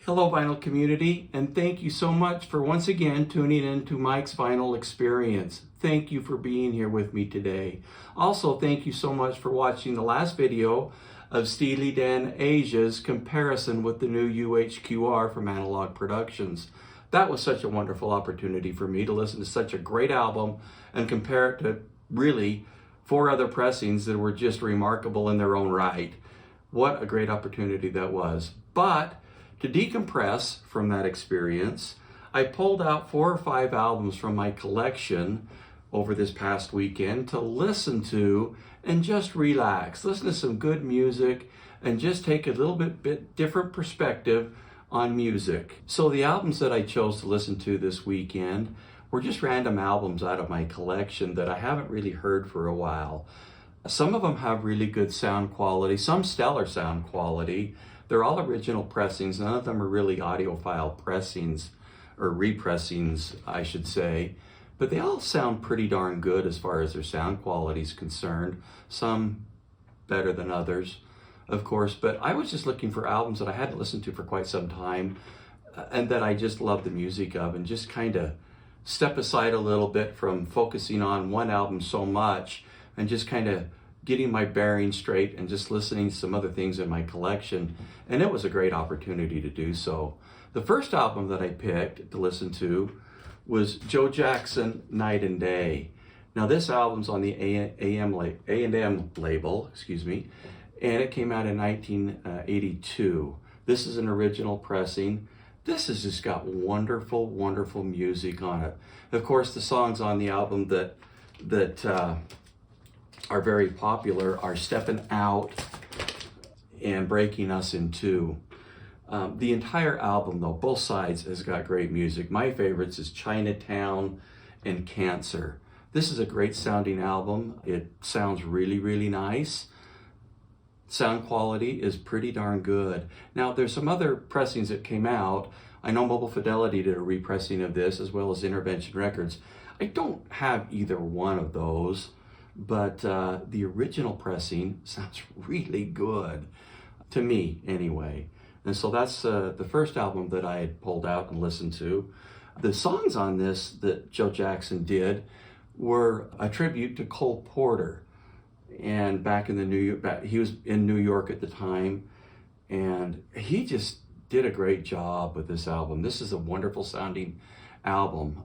Hello vinyl community, and thank you so much for once again tuning in to Mike's Vinyl Experience. Thank you for being here with me today. Also, thank you so much for watching the last video of Steely Dan Asia's comparison with the new UHQR from Analogue Productions. That was such a wonderful opportunity for me to listen to such a great album and compare it to really 4 other pressings that were just remarkable in their own right. What a great opportunity that was. But to decompress from that experience, I pulled out 4 or 5 albums from my collection over this past weekend to listen to and just relax. Listen to some good music and just take a little bit different perspective on music. So the albums that I chose to listen to this weekend were just random albums out of my collection that I haven't really heard for a while. Some of them have really good sound quality, some stellar sound quality. They're all original pressings. None of them are really audiophile pressings, or repressings, I should say. But they all sound pretty darn good as far as their sound quality is concerned. Some better than others, of course. But I was just looking for albums that I hadn't listened to for quite some time and that I just love the music of, and just kind of step aside a little bit from focusing on one album so much and just kind of getting my bearings straight and just listening to some other things in my collection. And it was a great opportunity to do so. The first album that I picked to listen to was Joe Jackson, Night and Day. Now this album's on the A&M label, and it came out in 1982. This is an original pressing. This has just got wonderful, wonderful music on it. Of course, the songs on the album that are very popular are Steppin' Out and Breaking Us in Two. The entire album, though, both sides, has got great music. My favorites is Chinatown and Cancer. This is a great sounding album. It sounds really, really nice. Sound quality is pretty darn good. Now, there's some other pressings that came out. I know Mobile Fidelity did a repressing of this, as well as Intervention Records. I don't have either one of those, but the original pressing sounds really good, to me anyway. And so that's the first album that I had pulled out and listened to. The songs on this that Joe Jackson did were a tribute to Cole Porter. And back in he was in New York at the time, and he just did a great job with this album. This is a wonderful sounding album.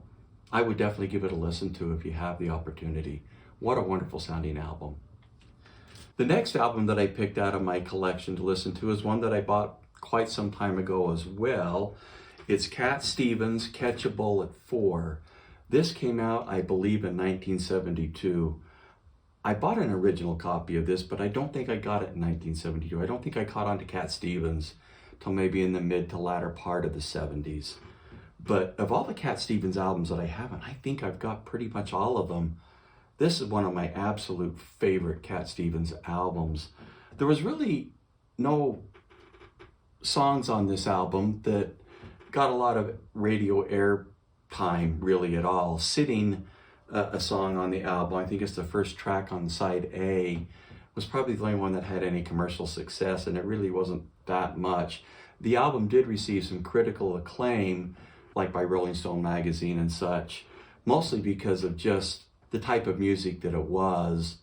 I would definitely give it a listen to if you have the opportunity. What a wonderful sounding album. The next album that I picked out of my collection to listen to is one that I bought quite some time ago as well. It's Cat Stevens' Catch a Bullet 4. This came out, I believe, in 1972. I bought an original copy of this, but I don't think I got it in 1972. I don't think I caught on to Cat Stevens till maybe in the mid to latter part of the 70s. But of all the Cat Stevens albums that I haven't, I think I've got pretty much all of them. This is one of my absolute favorite Cat Stevens albums. There was really no songs on this album that got a lot of radio air time really at all. Sitting, a song on the album, I think it's the first track on side A, was probably the only one that had any commercial success, and it really wasn't that much. The album did receive some critical acclaim, like by Rolling Stone magazine and such, mostly because of just the type of music that it was.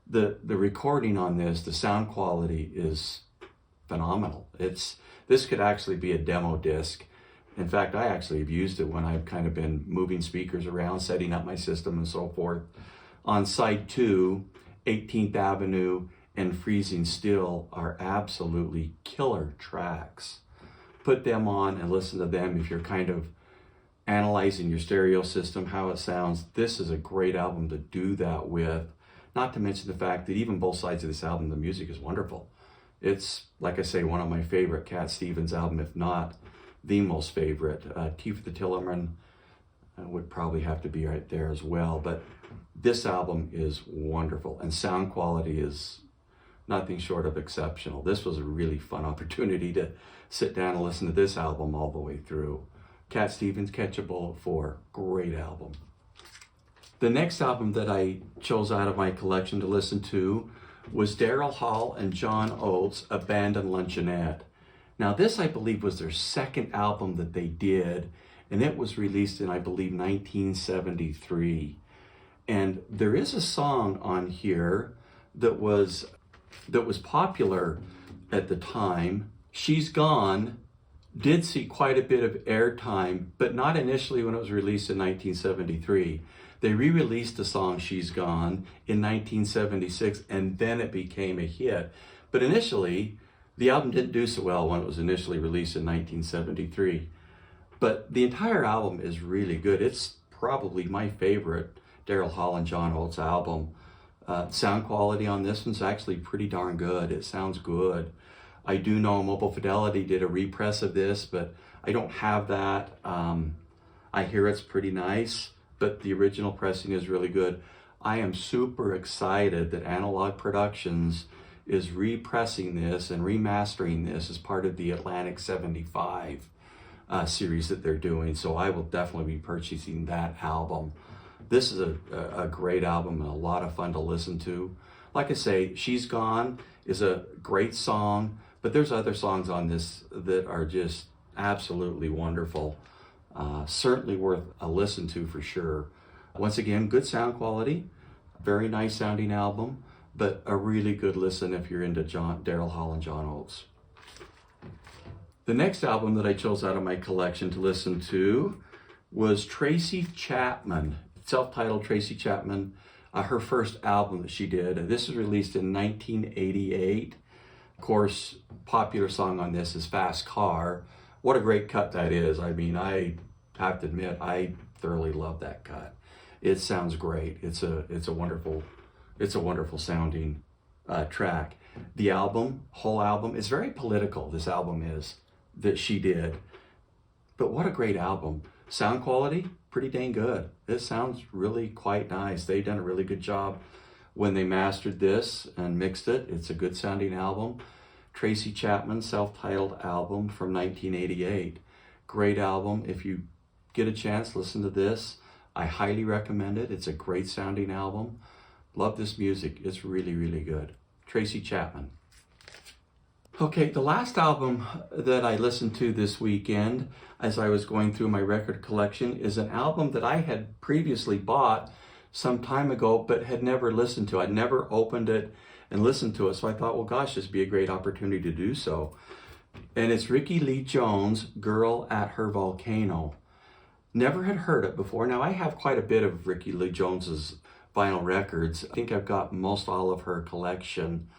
The recording on this, the sound quality is phenomenal. This could actually be a demo disc. In fact, I actually have used it when I've kind of been moving speakers around, setting up my system and so forth. On side 2, 18th Avenue and Freezing Still are absolutely killer tracks. Put them on and listen to them if you're kind of analyzing your stereo system, how it sounds. This is a great album to do that with. Not to mention the fact that even both sides of this album, the music is wonderful. It's, like I say, one of my favorite Cat Stevens album, if not the most favorite. Tea for the Tillerman would probably have to be right there as well. But this album is wonderful, and sound quality is nothing short of exceptional. This was a really fun opportunity to sit down and listen to this album all the way through. Cat Stevens' Catch a Bullet 4, great album. The next album that I chose out of my collection to listen to was Daryl Hall and John Oates' Abandoned Luncheonette. Now this, I believe, was their second album that they did, and it was released in, I believe, 1973. And there is a song on here that was popular at the time. She's Gone did see quite a bit of airtime, but not initially when it was released in 1973. They re-released the song She's Gone in 1976, and then it became a hit. But initially, the album didn't do so well when it was initially released in 1973. But the entire album is really good. It's probably my favorite Daryl Hall and John Oates album. Sound quality on this one's actually pretty darn good. It sounds good. I do know Mobile Fidelity did a repress of this, but I don't have that. I hear it's pretty nice, but the original pressing is really good. I am super excited that Analogue Productions is repressing this and remastering this as part of the Atlantic 75 series that they're doing. So I will definitely be purchasing that album. This is a great album and a lot of fun to listen to. Like I say, She's Gone is a great song, but there's other songs on this that are just absolutely wonderful. Certainly worth a listen to for sure. Once again, good sound quality, very nice sounding album, but a really good listen if you're into Daryl Hall and John Oates. The next album that I chose out of my collection to listen to was Tracy Chapman, self-titled Tracy Chapman, her first album that she did. This was released in 1988. Of course, popular song on this is Fast Car. What a great cut that is. I mean, I have to admit, I thoroughly love that cut. It sounds great. It's a wonderful sounding track. The whole album is very political. This album is, that she did. But what a great album. Sound quality, pretty dang good. It sounds really quite nice. They've done a really good job when they mastered this and mixed it. It's a good sounding album. Tracy Chapman, self-titled album from 1988. Great album. If you get a chance, listen to this. I highly recommend it. It's a great sounding album. Love this music. It's really, really good. Tracy Chapman. Okay, the last album that I listened to this weekend as I was going through my record collection is an album that I had previously bought some time ago but had never listened to. I'd never opened it and listened to it, so I thought, well, gosh, this would be a great opportunity to do so. And it's Rickie Lee Jones' Girl at Her Volcano. Never had heard it before. Now, I have quite a bit of Rickie Lee Jones's vinyl records. I think I've got most all of her collection,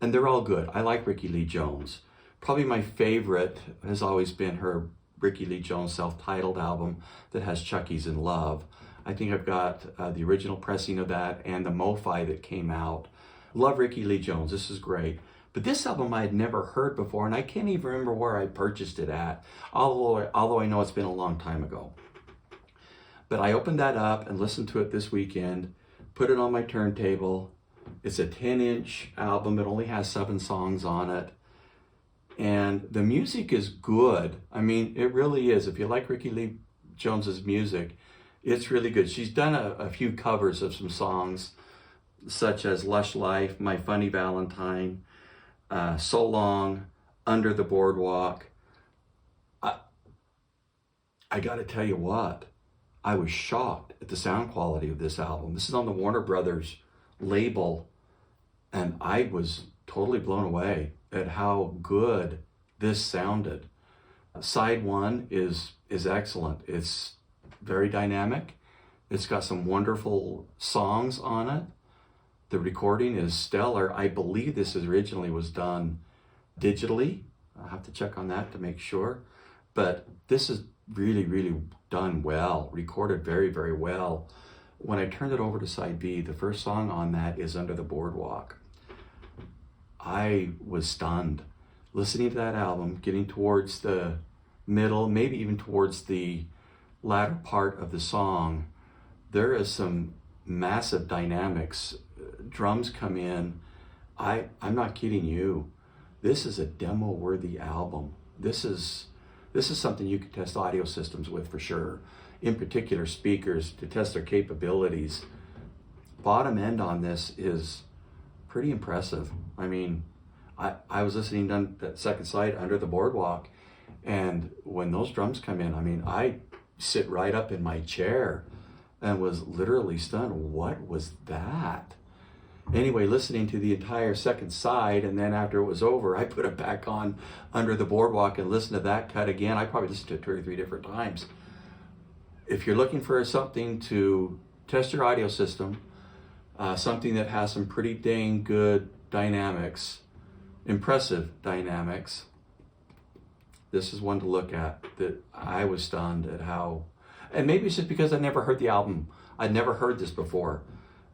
and they're all good. I like Rickie Lee Jones. Probably my favorite has always been her Rickie Lee Jones self-titled album that has Chucky's in Love. I think I've got the original pressing of that and the MoFi that came out. Love Rickie Lee Jones. This is great. But this album I had never heard before, and I can't even remember where I purchased it at, although I know it's been a long time ago. But I opened that up and listened to it this weekend, put it on my turntable. It's a 10-inch album. It only has 7 songs on it. And the music is good. I mean, it really is. If you like Rickie Lee Jones's music, it's really good. She's done a few covers of some songs, such as Lush Life, My Funny Valentine, So Long, Under the Boardwalk. I got to tell you what, I was shocked at the sound quality of this album. This is on the Warner Brothers label, and I was totally blown away at how good this sounded. Side 1 is excellent. It's very dynamic. It's got some wonderful songs on it. The recording is stellar. I believe this originally was done digitally. I'll have to check on that to make sure. But this is really, really done well, recorded very, very well. When I turned it over to side B, the first song on that is Under the Boardwalk. I was stunned. Listening to that album, getting towards the middle, maybe even towards the latter part of the song, there is some massive dynamics. Drums come in. I'm not kidding you. This is a demo-worthy album. This is something you could test audio systems with for sure. In particular, speakers to test their capabilities. Bottom end on this is pretty impressive. I mean, I was listening on that second side under the boardwalk, and when those drums come in, I mean, I sit right up in my chair and was literally stunned. What was that? Anyway, listening to the entire second side, and then after it was over, I put it back on under the boardwalk and listened to that cut again. I probably listened to it 2 or 3 different times. If you're looking for something to test your audio system, something that has some pretty dang good dynamics, impressive dynamics, this is one to look at. That I was stunned at how, and maybe it's just because I never heard the album. I'd never heard this before.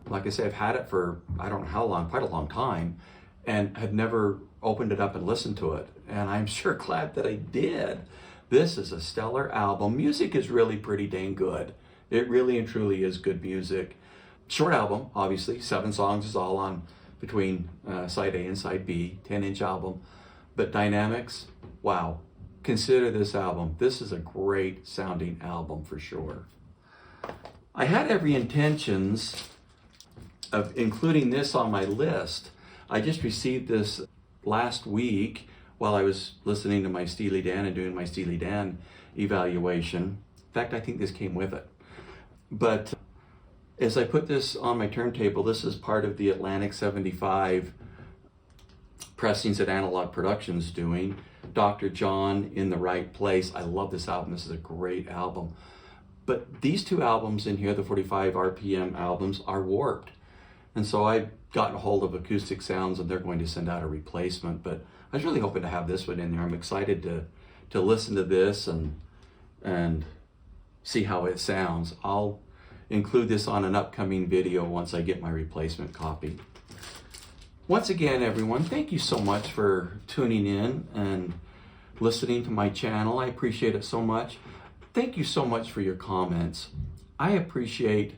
Like I say, I've had it for I don't know how long, quite a long time, and had never opened it up and listened to it. And I'm sure glad that I did. This is a stellar album. Music is really pretty dang good. It really and truly is good music. Short album, obviously, 7 songs is all on between side A and side B, 10-inch album. But dynamics, wow. Consider this album. This is a great sounding album for sure. I had every intentions of including this on my list. I just received this last week while I was listening to my Steely Dan and doing my Steely Dan evaluation. In fact, I think this came with it. But as I put this on my turntable, this is part of the Atlantic 75 pressings that Analogue Production's doing. Dr. John, In the Right Place. I love this album. This is a great album. But these 2 albums in here, the 45 RPM albums, are warped. And so I've gotten a hold of Acoustic Sounds, and they're going to send out a replacement. But I was really hoping to have this one in there. I'm excited to listen to this and see how it sounds. I'll include this on an upcoming video once I get my replacement copy. Once again, everyone, thank you so much for tuning in and listening to my channel. I appreciate it so much. Thank you so much for your comments. I appreciate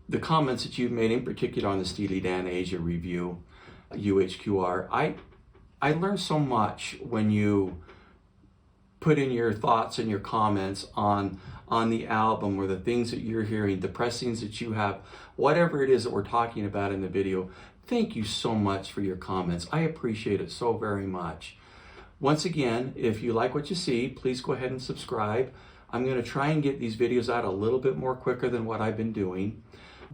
the comments that you've made, in particular on the Steely Dan Asia review, UHQR. I learned so much when you put in your thoughts and your comments on the album, or the things that you're hearing, the pressings that you have, whatever it is that we're talking about in the video. Thank you so much for your comments. I appreciate it so very much. Once again, if you like what you see, please go ahead and subscribe. I'm going to try and get these videos out a little bit more quicker than what I've been doing.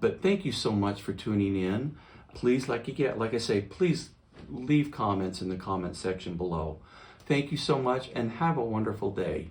But thank you so much for tuning in. Please, like I say, please leave comments in the comment section below. Thank you so much, and have a wonderful day.